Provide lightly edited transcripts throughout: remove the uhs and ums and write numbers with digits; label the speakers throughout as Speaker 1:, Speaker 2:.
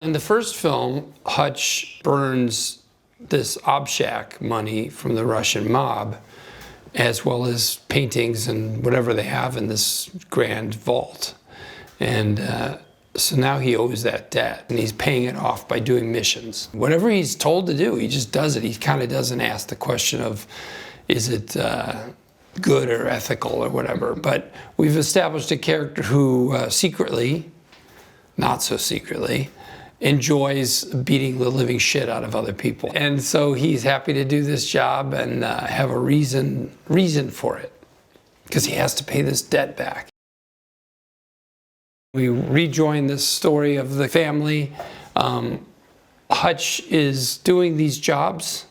Speaker 1: In the first film, Hutch burns this obshak money from the Russian mob, as well as paintings and whatever they have in this grand vault. And so now he owes that debt, and he's paying it off by doing missions. Whatever he's told to do, he just does it. He kind of doesn't ask the question of, is it good or ethical or whatever. But we've established a character who secretly, not so secretly, enjoys beating the living shit out of other people. And so he's happy to do this job and have a reason for it, because he has to pay this debt back. We rejoin this story of the family. Hutch is doing these jobs,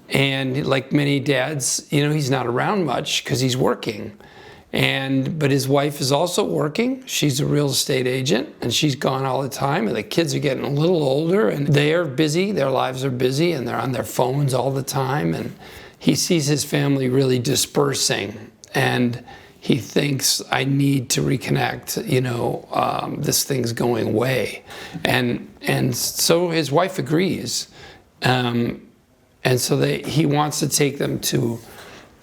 Speaker 1: and like many dads, you know, he's not around much because he's working. But his wife is also working. She's a real estate agent, and she's gone all the time, and the kids are getting a little older, and they are busy, their lives are busy, and they're on their phones all the time, and he sees his family really dispersing, and he thinks, I need to reconnect, you know, this thing's going away. And so his wife agrees. And so he wants to take them to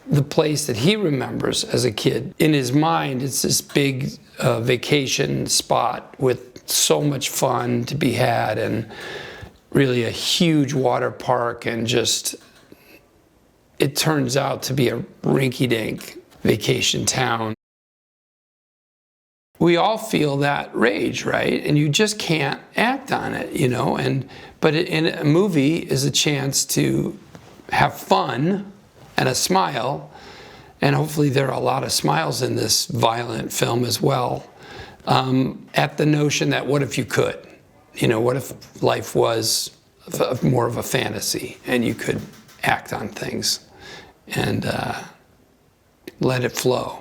Speaker 1: the place that he remembers as a kid. In his mind, it's this big vacation spot with so much fun to be had, and really a huge water park, and just, it turns out to be a rinky-dink vacation town. We all feel that rage, right? And you just can't act on it, you know? But in a movie is a chance to have fun and a smile, and hopefully there are a lot of smiles in this violent film as well, at the notion that what if you could? You know, what if life was more of a fantasy and you could act on things and let it flow.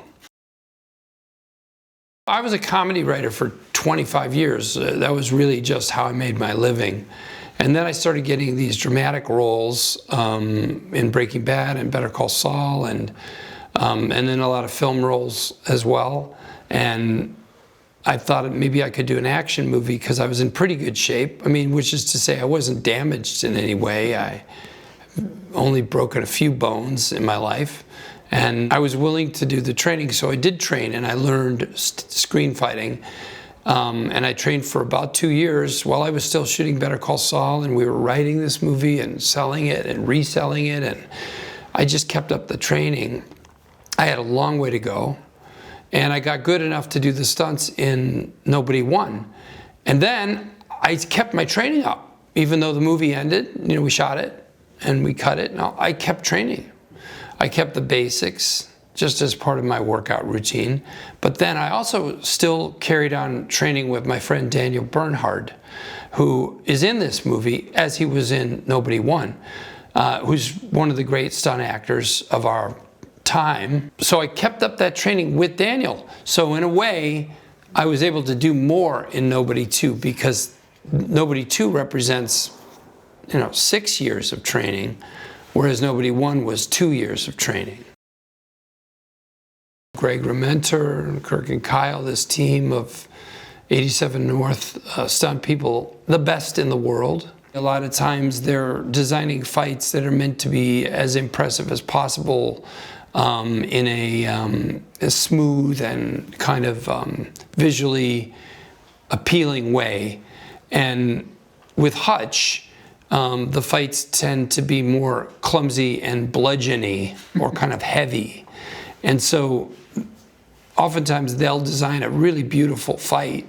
Speaker 1: I was a comedy writer for 25 years. That was really just how I made my living. And then I started getting these dramatic roles in Breaking Bad and Better Call Saul, and then a lot of film roles as well. And I thought maybe I could do an action movie because I was in pretty good shape. I mean, which is to say I wasn't damaged in any way. I only broken a few bones in my life. And I was willing to do the training, so I did train, and I learned screen fighting. And I trained for about 2 years while I was still shooting Better Call Saul, and we were writing this movie and selling it and reselling it, and I just kept up the training. I had a long way to go, and I got good enough to do the stunts in Nobody Won. And then I kept my training up, even though the movie ended. You know, we shot it and we cut it. No, I kept training. I kept the basics just as part of my workout routine. But then I also still carried on training with my friend Daniel Bernhard, who is in this movie as he was in Nobody Won, who's one of the great stunt actors of our time. So I kept up that training with Daniel. So in a way, I was able to do more in Nobody 2, because Nobody 2 represents, 6 years of training, whereas Nobody Won was 2 years of training. Greg Rementer, Kirk and Kyle, this team of 87 North stunt people, the best in the world. A lot of times they're designing fights that are meant to be as impressive as possible in a smooth and kind of visually appealing way. And with Hutch, the fights tend to be more clumsy and bludgeony, or kind of heavy. And so oftentimes they'll design a really beautiful fight,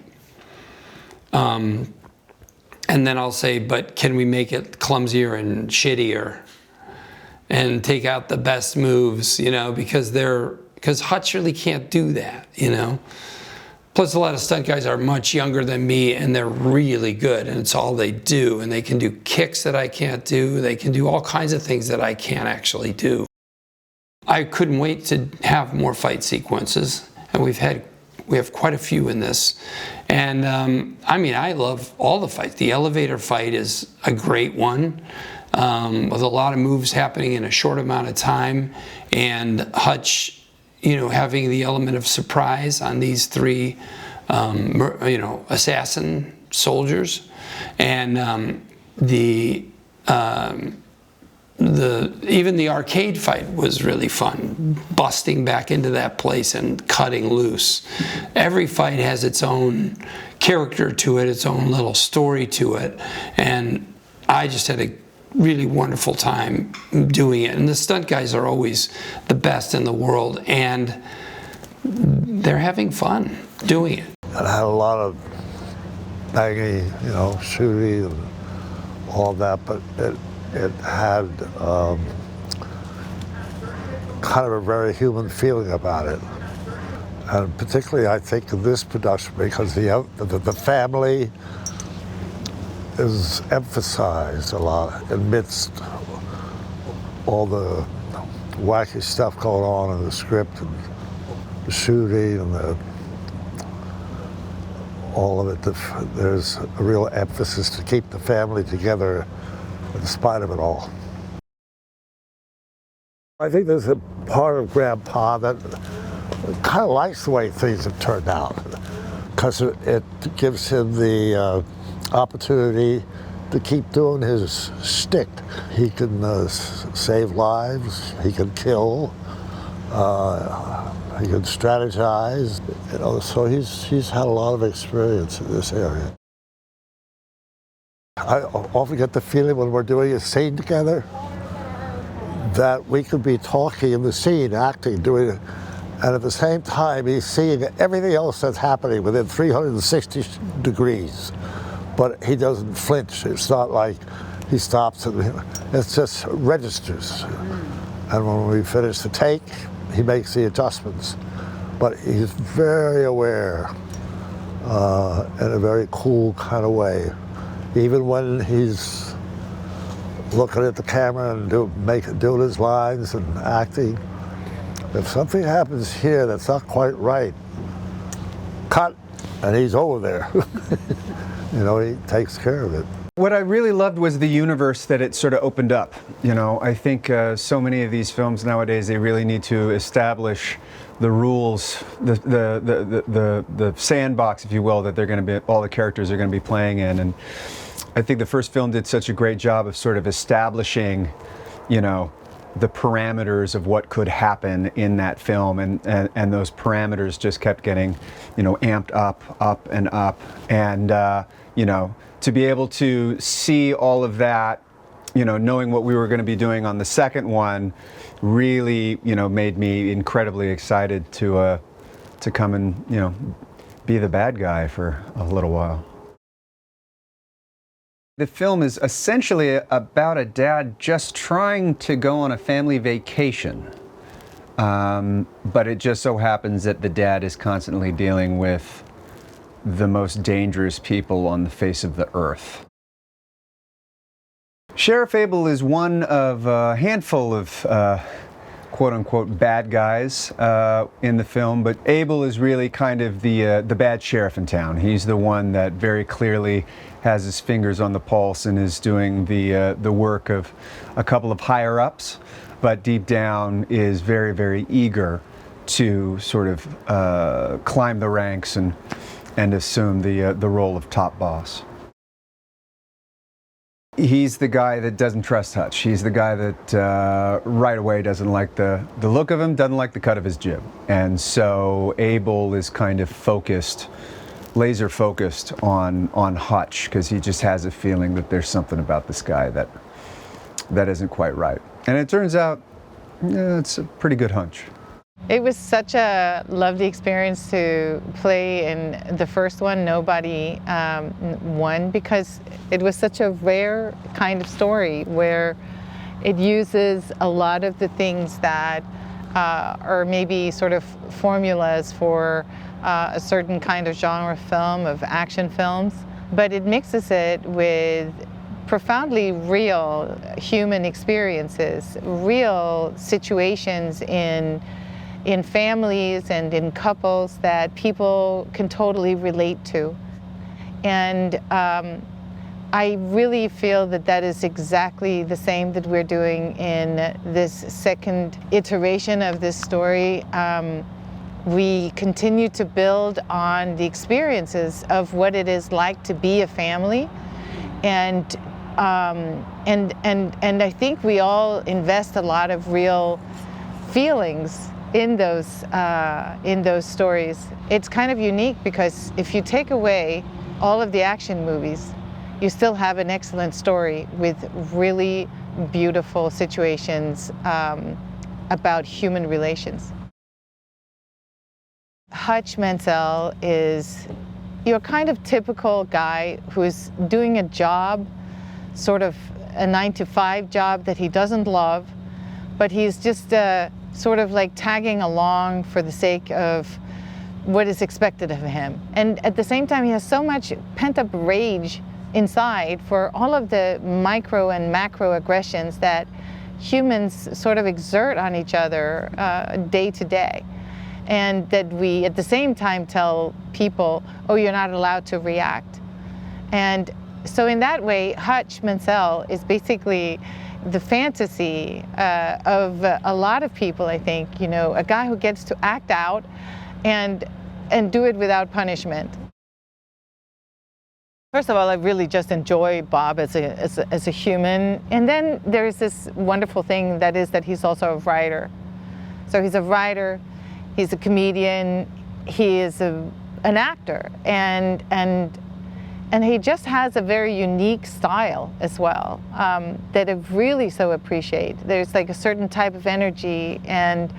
Speaker 1: and then I'll say, but can we make it clumsier and shittier and take out the best moves, because Hutch really can't do that, Plus, a lot of stunt guys are much younger than me, and they're really good, and it's all they do. And they can do kicks that I can't do. They can do all kinds of things that I can't actually do. I couldn't wait to have more fight sequences, and we have quite a few in this. And I love all the fights. The elevator fight is a great one, with a lot of moves happening in a short amount of time, and Hutch, having the element of surprise on these three, assassin soldiers. And even the arcade fight was really fun, busting back into that place and cutting loose. Every fight has its own character to it, its own little story to it, and I just had a really wonderful time doing it. And the stunt guys are always the best in the world, and they're having fun doing it.
Speaker 2: I had a lot of banging, shooting and all that, but it had kind of a very human feeling about it. And particularly, I think, in this production, because the family is emphasized a lot amidst all the wacky stuff going on in the script and the shooting and all of it. There's a real emphasis to keep the family together in spite of it all. I think there's a part of Grandpa that kind of likes the way things have turned out, because it gives him the opportunity to keep doing his shtick. He can save lives, he can kill, he can strategize, so he's had a lot of experience in this area. I often get the feeling when we're doing a scene together that we could be talking in the scene, acting, doing it, and at the same time he's seeing everything else that's happening within 360 degrees, but he doesn't flinch. It's not like he stops and it just registers. And when we finish the take, he makes the adjustments, but he's very aware in a very cool kind of way. Even when he's looking at the camera and doing his lines and acting, if something happens here that's not quite right, cut, and he's over there. He takes care of it.
Speaker 3: What I really loved was the universe that it sort of opened up. I think so many of these films nowadays, they really need to establish the rules, the sandbox, if you will, that they're going to be, all the characters are going to be playing in. And I think the first film did such a great job of sort of establishing, the parameters of what could happen in that film, and those parameters just kept getting, amped up and up, and to be able to see all of that, knowing what we were going to be doing on the second one, really, made me incredibly excited to come and, be the bad guy for a little while. The film is essentially about a dad just trying to go on a family vacation. But it just so happens that the dad is constantly dealing with the most dangerous people on the face of the earth. Sheriff Abel is one of a handful of quote-unquote bad guys in the film, but Abel is really kind of the bad sheriff in town. He's the one that very clearly has his fingers on the pulse and is doing the work of a couple of higher-ups, but deep down is very, very eager to sort of climb the ranks and assume the role of top boss. He's the guy that doesn't trust Hutch. He's the guy that right away doesn't like the look of him, doesn't like the cut of his jib. And so Abel is kind of focused, laser focused on Hutch, because he just has a feeling that there's something about this guy that isn't quite right. And it turns out, it's a pretty good hunch.
Speaker 4: It was such a lovely experience to play in the first one, Nobody Won, because it was such a rare kind of story where it uses a lot of the things that are maybe sort of formulas for a certain kind of genre film, of action films, but it mixes it with profoundly real human experiences, real situations in families and in couples that people can totally relate to. And I really feel that that is exactly the same that we're doing in this second iteration of this story. We continue to build on the experiences of what it is like to be a family and I think we all invest a lot of real feelings in those stories. It's kind of unique because if you take away all of the action movies, you still have an excellent story with really beautiful situations about human relations. Hutch Mansell is your kind of typical guy who's doing a job, sort of a 9-to-5 job that he doesn't love, but he's just sort of like tagging along for the sake of what is expected of him. And at the same time, he has so much pent-up rage inside for all of the micro and macro aggressions that humans sort of exert on each other day to day. And that we at the same time tell people, oh, you're not allowed to react. And so in that way, Hutch Mansell is basically the fantasy of a lot of people, I think, you know, a guy who gets to act out and do it without punishment. First of all, I really just enjoy Bob as a human. And then there's this wonderful thing that is that he's also a writer. So he's a writer, he's a comedian, he is an actor, and he just has a very unique style as well that I really so appreciate. There's like a certain type of energy, and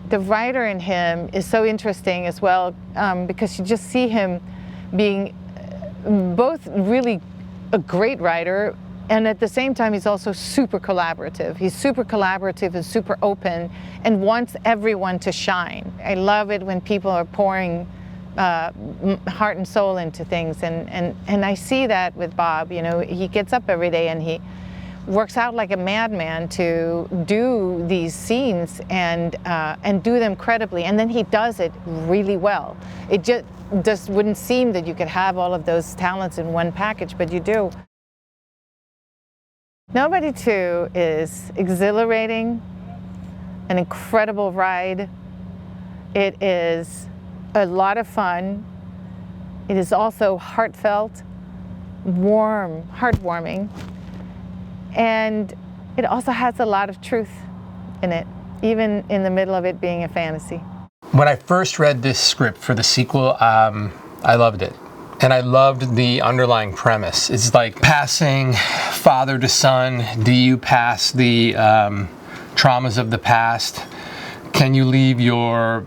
Speaker 4: the writer in him is so interesting as well because you just see him being both really a great writer, and at the same time he's also super collaborative. He's super collaborative and super open and wants everyone to shine. I love it when people are pouring heart and soul into things, and I see that with Bob. You know, he gets up every day and he works out like a madman to do these scenes and do them credibly, and then he does it really well. It just wouldn't seem that you could have all of those talents in one package, but you do. Nobody 2 is exhilarating, an incredible ride. It is a lot of fun. It is also heartfelt, warm, heartwarming, and it also has a lot of truth in it, even in the middle of it being a fantasy.
Speaker 5: When I first read this script for the sequel, I loved it. And I loved the underlying premise. It's like passing father to son. Do you pass the traumas of the past? Can you leave your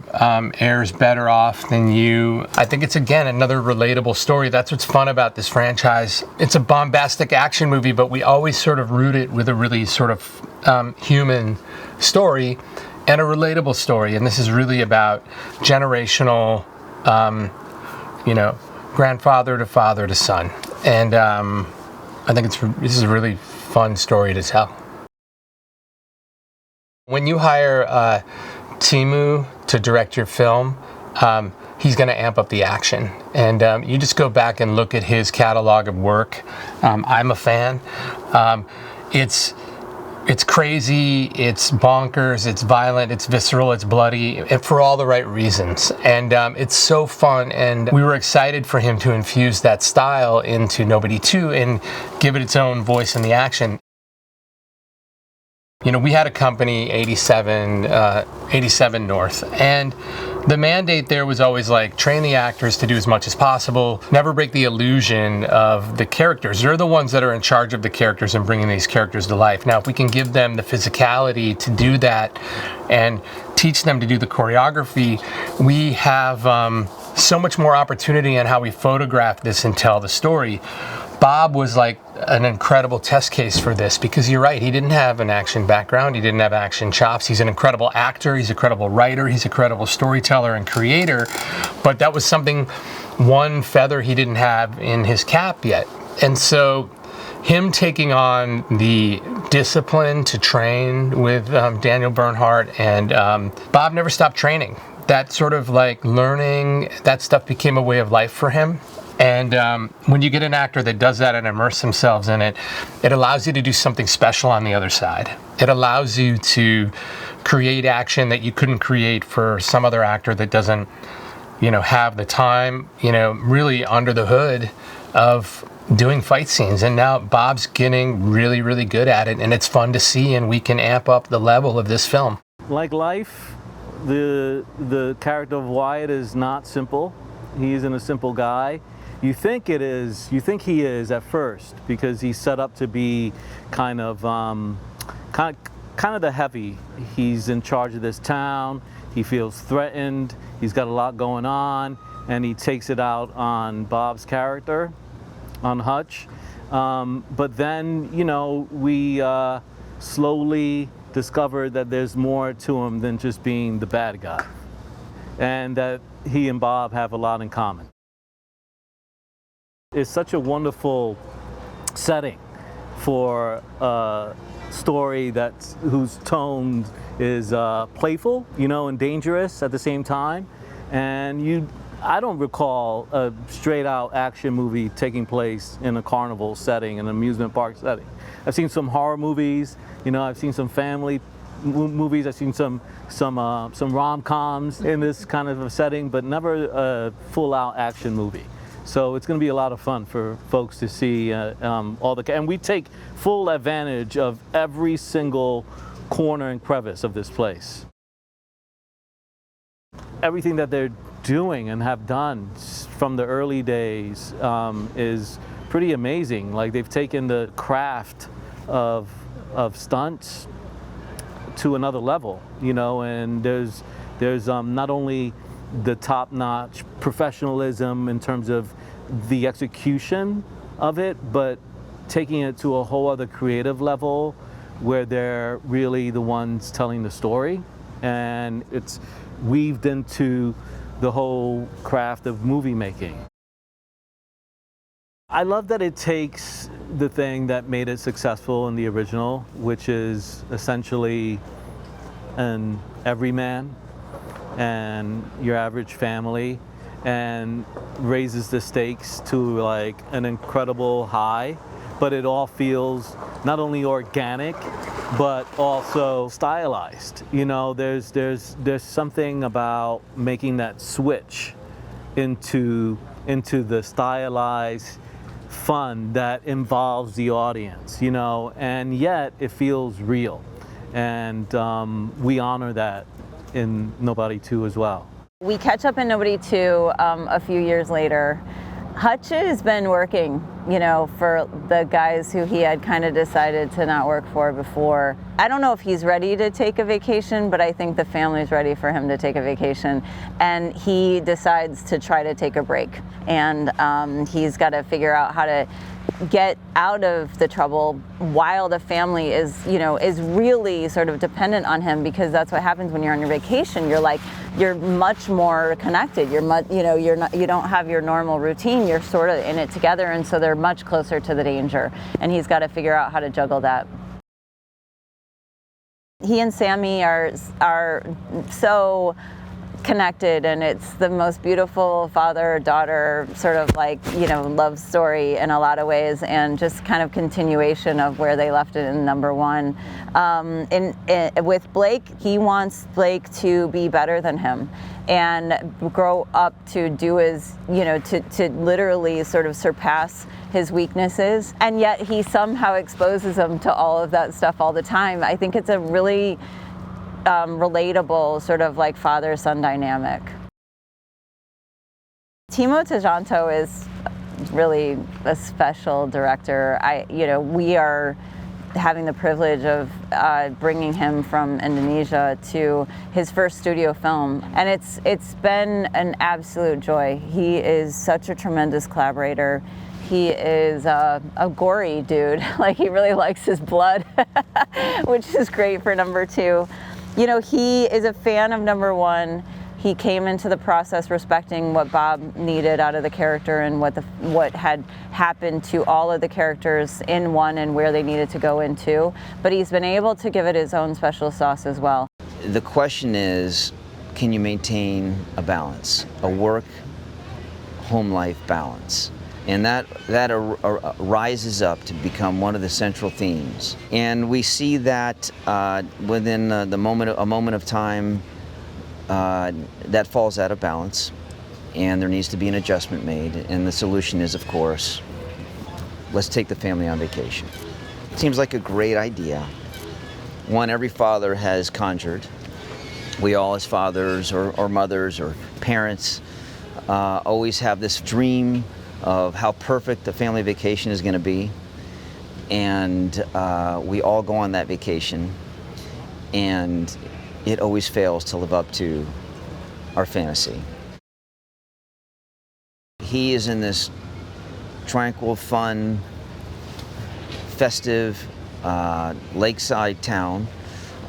Speaker 5: heirs better off than you? I think it's, again, another relatable story. That's what's fun about this franchise. It's a bombastic action movie, but we always sort of root it with a really sort of human story and a relatable story. And this is really about generational, grandfather to father to son. And I think this is a really fun story to tell. When you hire Timo to direct your film, he's going to amp up the action. And you just go back and look at his catalog of work. I'm a fan. It's crazy, it's bonkers, it's violent, it's visceral, it's bloody, and for all the right reasons. And it's so fun, and we were excited for him to infuse that style into Nobody 2 and give it its own voice in the action. You know, we had a company, 87 North, and the mandate there was always like, train the actors to do as much as possible, never break the illusion of the characters. They're the ones that are in charge of the characters and bringing these characters to life. Now, if we can give them the physicality to do that and teach them to do the choreography, we have so much more opportunity in how we photograph this and tell the story. Bob was like an incredible test case for this, because you're right, he didn't have an action background, he didn't have action chops. He's an incredible actor, he's a credible writer, he's a credible storyteller and creator, but that was something, one feather he didn't have in his cap yet. And so him taking on the discipline to train with Daniel Bernhardt, and Bob never stopped training. That sort of like learning, that stuff became a way of life for him. And when you get an actor that does that and immerse themselves in it, it allows you to do something special on the other side. It allows you to create action that you couldn't create for some other actor that doesn't, have the time, really under the hood of doing fight scenes, and now Bob's getting really, really good at it, and it's fun to see, and we can amp up the level of this film.
Speaker 6: Like life, the character of Wyatt is not simple. He isn't a simple guy. You think it is. You think he is at first because he's set up to be kind of the heavy. He's in charge of this town. He feels threatened. He's got a lot going on, and he takes it out on Bob's character, on Hutch. But then, you know, we slowly discover that there's more to him than just being the bad guy, and that he and Bob have a lot in common. It's such a wonderful setting for a story whose tone is playful, you know, and dangerous at the same time. And I don't recall a straight-out action movie taking place in a carnival setting, an amusement park setting. I've seen some horror movies, you know, I've seen some family movies, I've seen some rom-coms in this kind of a setting, but never a full-out action movie. So it's going to be a lot of fun for folks to see and we take full advantage of every single corner and crevice of this place. Everything that they're doing and have done from the early days is pretty amazing. Like, they've taken the craft of stunts to another level, you know, and there's not only the top-notch professionalism in terms of the execution of it, but taking it to a whole other creative level where they're really the ones telling the story, and it's weaved into the whole craft of movie making. I love that it takes the thing that made it successful in the original, which is essentially an everyman and your average family, and raises the stakes to like an incredible high, but it all feels not only organic but also stylized. You know, there's something about making that switch into the stylized fun that involves the audience, you know, and yet it feels real, and we honor that in Nobody 2 as well.
Speaker 7: We catch up in Nobody 2 a few years later. Hutch has been working, you know, for the guys who he had kind of decided to not work for before. I don't know if he's ready to take a vacation, but I think the family's ready for him to take a vacation. And he decides to try to take a break. And he's got to figure out how to get out of the trouble while the family is really sort of dependent on him, because that's what happens when you're on your vacation. You're much more connected. You don't have your normal routine. You're sort of in it together, and so they're much closer to the danger. And he's got to figure out how to juggle that. He and Sammy are so connected, and it's the most beautiful father-daughter sort of love story in a lot of ways, and just kind of continuation of where they left it in number one. With Blake, he wants Blake to be better than him and grow up to do his, to literally sort of surpass his weaknesses, and yet he somehow exposes him to all of that stuff all the time. I think it's a really relatable sort of like father-son dynamic. Timo Tjahjanto is really a special director. We are having the privilege of bringing him from Indonesia to his first studio film, and it's been an absolute joy. He is such a tremendous collaborator. He is a gory dude. Like, he really likes his blood, which is great for number two. He is a fan of number one. He came into the process respecting what Bob needed out of the character and what had happened to all of the characters in one and where they needed to go in two. But he's been able to give it his own special sauce as well.
Speaker 8: The question is, can you maintain a work-home life balance? And that rises up to become one of the central themes. And we see that within a moment of time, that falls out of balance, and there needs to be an adjustment made. And the solution is, of course, let's take the family on vacation. Seems like a great idea. One every father has conjured. We all as fathers or mothers or parents always have this dream of how perfect the family vacation is going to be. And we all go on that vacation, and it always fails to live up to our fantasy. He is in this tranquil, fun, festive lakeside town,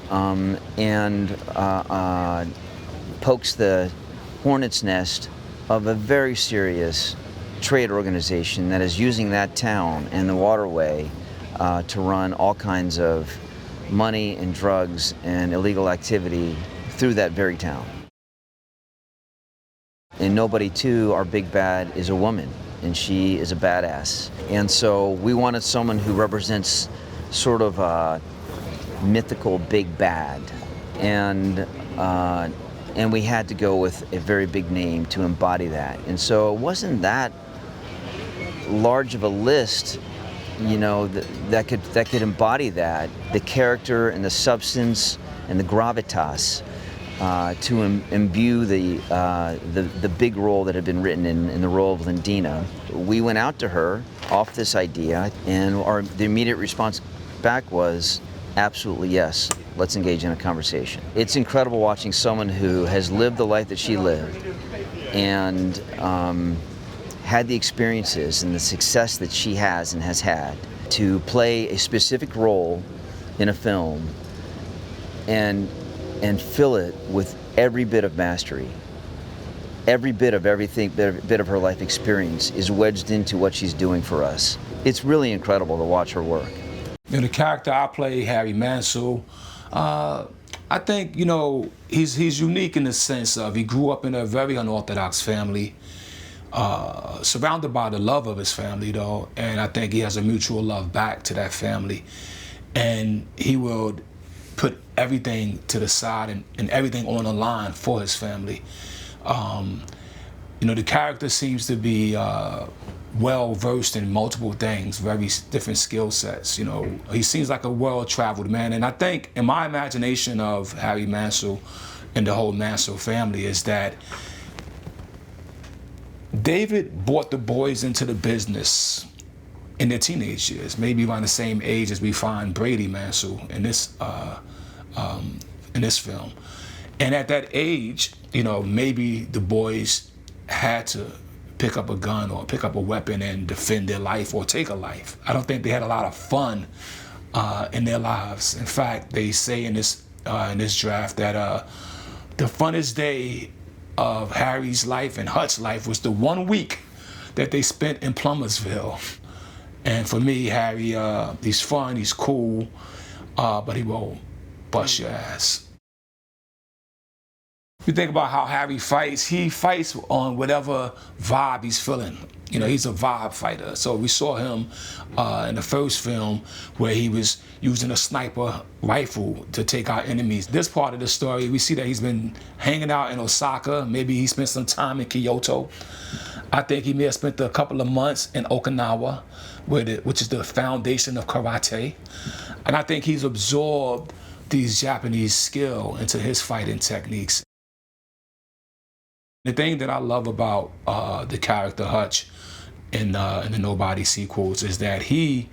Speaker 8: and pokes the hornet's nest of a very serious trade organization that is using that town and the waterway to run all kinds of money and drugs and illegal activity through that very town. In Nobody 2, our big bad is a woman, and she is a badass. And so we wanted someone who represents sort of a mythical big bad. And we had to go with a very big name to embody that. And so it wasn't that large of a list, you know, that could embody that, the character and the substance and the gravitas to imbue the big role that had been written in the role of Lendina. We went out to her off this idea, and the immediate response back was, absolutely yes, let's engage in a conversation. It's incredible watching someone who has lived the life that she lived and had the experiences and the success that she has and has had to play a specific role in a film and fill it with every bit of mastery. Every bit of everything, bit of her life experience is wedged into what she's doing for us. It's really incredible to watch her work.
Speaker 9: You know, the character I play, Harry Mansell, I think, you know, he's unique in the sense of he grew up in a very unorthodox family, surrounded by the love of his family, though, and I think he has a mutual love back to that family. And he will put everything to the side and everything on the line for his family. You know, the character seems to be well versed in multiple things, very different skill sets. You know, he seems like a well-traveled man, and I think in my imagination of Harry Mansell and the whole Mansell family is that David brought the boys into the business in their teenage years, maybe around the same age as we find Brady Mansell in this film. And at that age, you know, maybe the boys had to pick up a gun or pick up a weapon and defend their life or take a life. I don't think they had a lot of fun in their lives. In fact, they say in this draft that the funnest day of Harry's life and Hutch's life was the 1 week that they spent in Plummersville. And for me, Harry, he's fun, he's cool, but he will bust your ass. You think about how Harry fights, he fights on whatever vibe he's feeling. You know, he's a vibe fighter. So we saw him in the first film where he was using a sniper rifle to take out enemies. This part of the story, we see that he's been hanging out in Osaka. Maybe he spent some time in Kyoto. I think he may have spent a couple of months in Okinawa, which is the foundation of karate. And I think he's absorbed these Japanese skill into his fighting techniques. The thing that I love about the character Hutch in the Nobody sequels is that he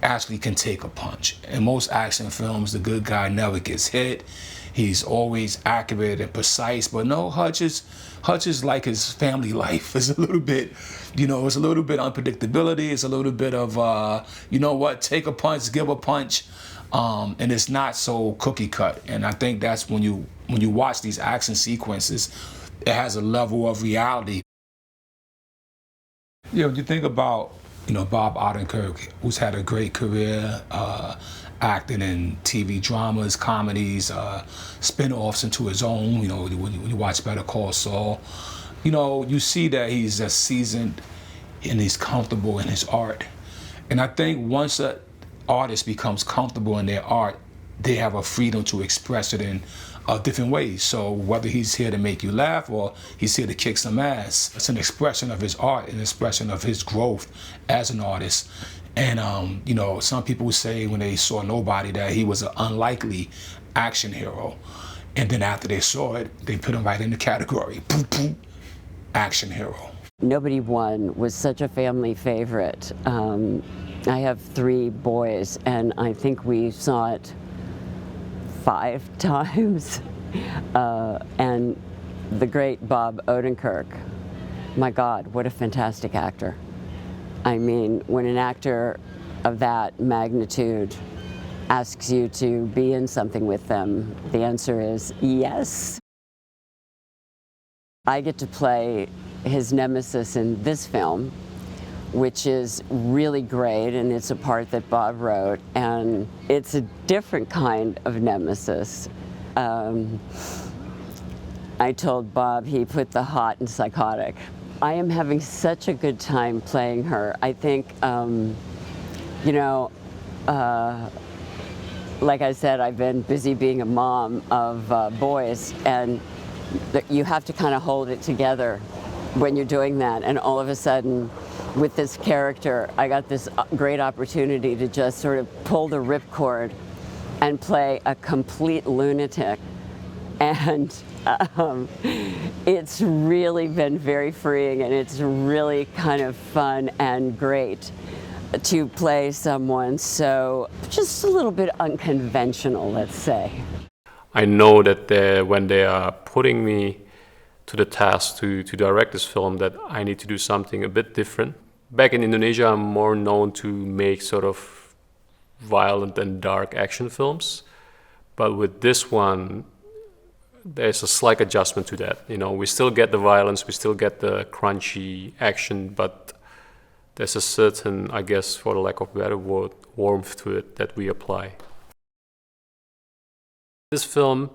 Speaker 9: actually can take a punch. In most action films, the good guy never gets hit. He's always accurate and precise, but no, Hutch is like his family life. It's a little bit, you know, it's a little bit unpredictability. It's a little bit of, you know what, take a punch, give a punch, and it's not so cookie cut. And I think that's when you watch these action sequences, it has a level of reality. You know, you think about, you know, Bob Odenkirk, who's had a great career acting in TV dramas, comedies, spin-offs into his own. You know, when you watch Better Call Saul, you know, you see that he's just seasoned and he's comfortable in his art. And I think once an artist becomes comfortable in their art, they have a freedom to express it in different ways. So whether he's here to make you laugh or he's here to kick some ass, it's an expression of his art, an expression of his growth as an artist. And you know, some people would say when they saw Nobody that he was an unlikely action hero. And then after they saw it, they put him right in the category, boom, boom, action hero.
Speaker 10: Nobody Won was such a family favorite. I have 3 boys, and I think we saw it 5 times. And the great Bob Odenkirk, my God, what a fantastic actor. I mean, when an actor of that magnitude asks you to be in something with them, the answer is yes. I get to play his nemesis in this film, which is really great, and it's a part that Bob wrote, and it's a different kind of nemesis. I told Bob he put the hot in psychotic. I am having such a good time playing her. I think, you know, like I said, I've been busy being a mom of boys, and you have to kind of hold it together when you're doing that. And all of a sudden, with this character, I got this great opportunity to just sort of pull the ripcord and play a complete lunatic. And it's really been very freeing, and it's really kind of fun and great to play someone so just a little bit unconventional, let's say.
Speaker 11: I know that when they are putting me to the task to direct this film, that I need to do something a bit different. Back in Indonesia, I'm more known to make sort of violent and dark action films. But with this one, there's a slight adjustment to that. You know, we still get the violence, we still get the crunchy action, but there's a certain, I guess, for the lack of a better word, warmth to it that we apply. This film,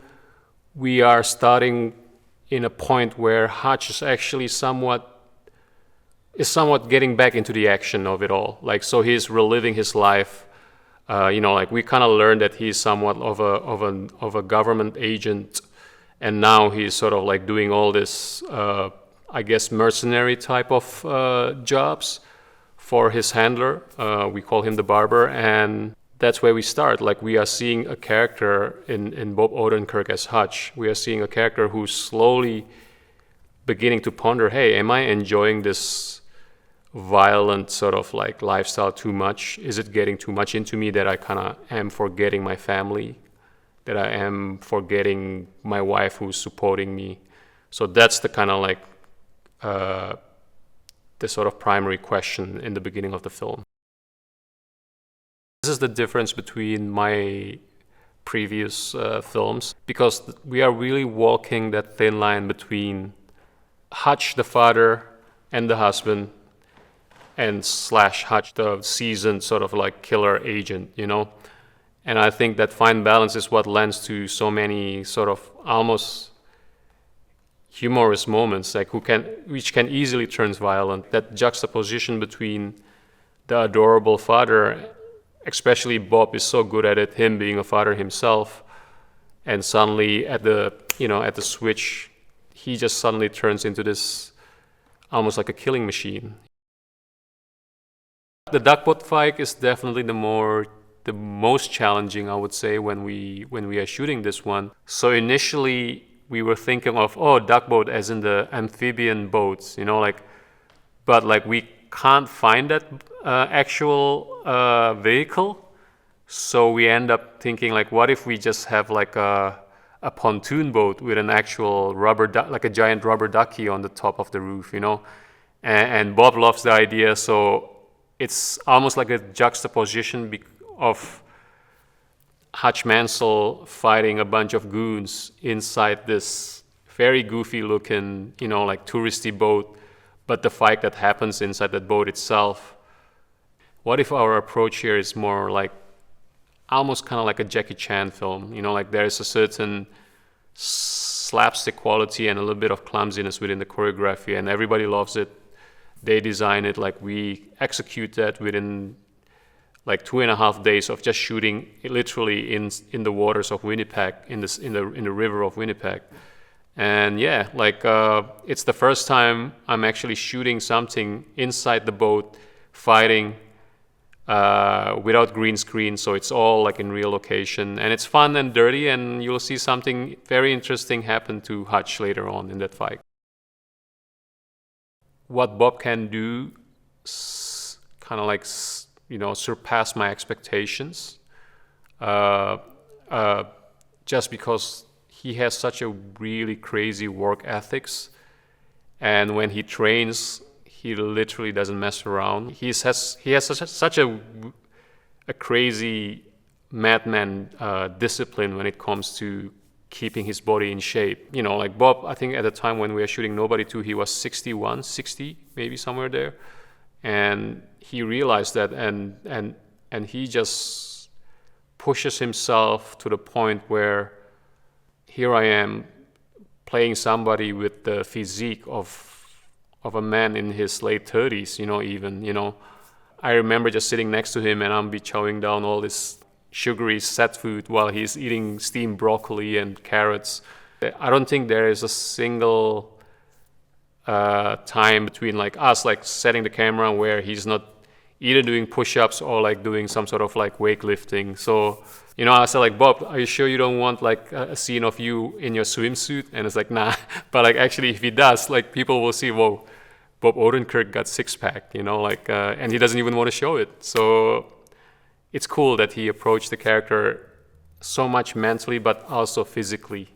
Speaker 11: we are starting in a point where Hutch is actually somewhat getting back into the action of it all. Like, so he's reliving his life. You know, like we kind of learned that he's somewhat of a government agent, and now he's sort of like doing all this, I guess, mercenary type of jobs for his handler. We call him the barber, and that's where we start. Like, we are seeing a character in Bob Odenkirk as Hutch. We are seeing a character who's slowly beginning to ponder, hey, am I enjoying this violent sort of like lifestyle too much? Is it getting too much into me that I kind of am forgetting my family, that I am forgetting my wife who's supporting me? So that's the kind of like the sort of primary question in the beginning of the film. This is the difference between my previous films, because we are really walking that thin line between Hutch, the father, and the husband, and slash Hutch, the seasoned sort of like killer agent, you know? And I think that fine balance is what lends to so many sort of almost humorous moments, like which can easily turn violent. That juxtaposition between the adorable father, especially Bob is so good at it, him being a father himself, and suddenly at the switch, he just suddenly turns into this almost like a killing machine. The duckboat fight is definitely the most challenging, I would say, when we are shooting this one. So initially we were thinking of, duckboat as in the amphibian boats, you know, like, but like we can't find that actual vehicle. So we end up thinking, like, what if we just have like a pontoon boat with an actual rubber duck, like a giant rubber ducky on the top of the roof, you know? And Bob loves the idea, so it's almost like a juxtaposition of Hutch Mansell fighting a bunch of goons inside this very goofy looking, you know, like touristy boat, but the fight that happens inside that boat itself. What if our approach here is more like, almost kind of like a Jackie Chan film, you know, like there's a certain slapstick quality and a little bit of clumsiness within the choreography, and everybody loves it. They design it, like we execute that within like 2.5 days of just shooting literally in the waters of Winnipeg, in the river of Winnipeg. And yeah, like it's the first time I'm actually shooting something inside the boat, fighting without green screen, so it's all like in real location, and it's fun and dirty, and you'll see something very interesting happen to Hutch later on in that fight. What Bob can do kind of like, you know, surpass my expectations, just because he has such a really crazy work ethics, and when he trains, he literally doesn't mess around. He has such a crazy madman discipline when it comes to keeping his body in shape. You know, like Bob, I think at the time when we were shooting Nobody 2, he was 61, 60, maybe somewhere there. And he realized that, and he just pushes himself to the point where here I am playing somebody with the physique of a man in his late 30s, you know, even, you know. I remember just sitting next to him and I'm be chowing down all this sugary set food while he's eating steamed broccoli and carrots. I don't think there is a single time between like us like setting the camera where he's not either doing push-ups or like doing some sort of like weightlifting. So, you know, I said like, Bob, are you sure you don't want like a scene of you in your swimsuit? And it's like, nah. But like actually if he does, like people will see, whoa, Bob Odenkirk got six-pack, you know, like, and he doesn't even want to show it. So it's cool that he approached the character so much mentally, but also physically.